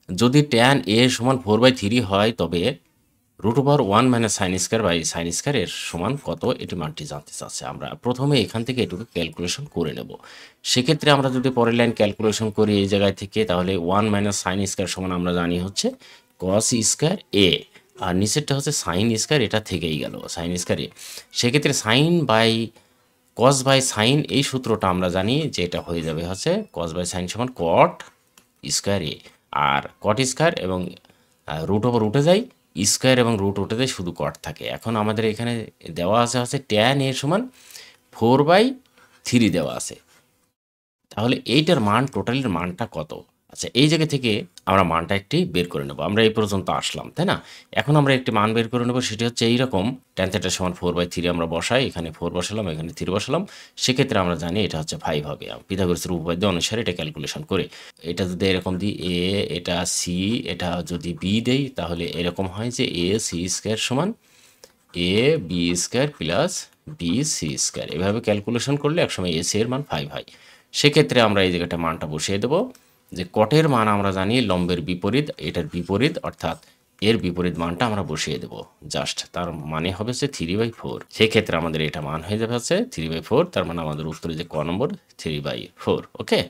যদি tan A সমান 4/3 হয় তবে √1 - sin square by sin square এর সমান কত, এটি মানটি জানতে চাচ্ছে। আমরা প্রথমে এখান থেকে এটুকু ক্যালকুলেশন করে নেব। সেক্ষেত্রে আমরা যদি পরের লাইন ক্যালকুলেশন করি এই জায়গায় থেকে, তাহলে 1 - sin স্কয়ার সমান আমরা জানি হচ্ছে cos স্কয়ার এ, আর নিচেরটা হচ্ছে sin স্কয়ার, এটা থেকেই গেল sin স্কয়ার এ। সেক্ষেত্রে sin by cos by sin এই সূত্রটা আমরা জানি যে এটা হয়ে যাবে হচ্ছে cos বাই sin সমান cot স্কয়ার এ, আর cot স্কয়ার এবং রুট ওভার উঠে যায়, স্কয়ার এবং রুট উঠে যায়, শুধু কট থাকে। এখন আমাদের এখানে দেওয়া আছে হচ্ছে ট্যান এ সমান 4/3 দেওয়া আছে। তাহলে এইটার মান, টোটালের মানটা কত? আচ্ছা, এই জায়গা থেকে আমরা মানটা একটি বের করে নেব। আমরা এই পর্যন্ত আসলাম, তাই না? এখন আমরা একটি মান বের করে নেব, সেটি হচ্ছে এইরকম tan θ সমান 4/3 আমরা বসাই, এখানে 4 বসালাম, এখানে 3 বসালাম। সেক্ষেত্রে আমরা জানি এটা হচ্ছে 5 হবে। পিথাগোরাসের উপপাদ্য অনুসারে এটা ক্যালকুলেশন করে। এটা যদি এরকম দিই a, এটা c, এটা যদি b দেই, তাহলে এরকম হয় যে ac স্কয়ার সমান ab square plus bc square. এভাবে ক্যালকুলেশন করলে একসময় ac এর মান 5 হয়। সেক্ষেত্রে আমরা এই জায়গাটা মানটা বসিয়ে দেব যে কটের মান আমরা জানি লম্বের বিপরীত, এটার বিপরীত, অর্থাৎ এর বিপরীত মানটা আমরা বসিয়ে দেব। জাস্ট তার মানে হবে হচ্ছে 3/4। সেক্ষেত্রে আমাদের এটা মান হয়ে যাবে হচ্ছে 3/4। তার মানে আমাদের উত্তরে যে ক নম্বর 3/4। ওকে।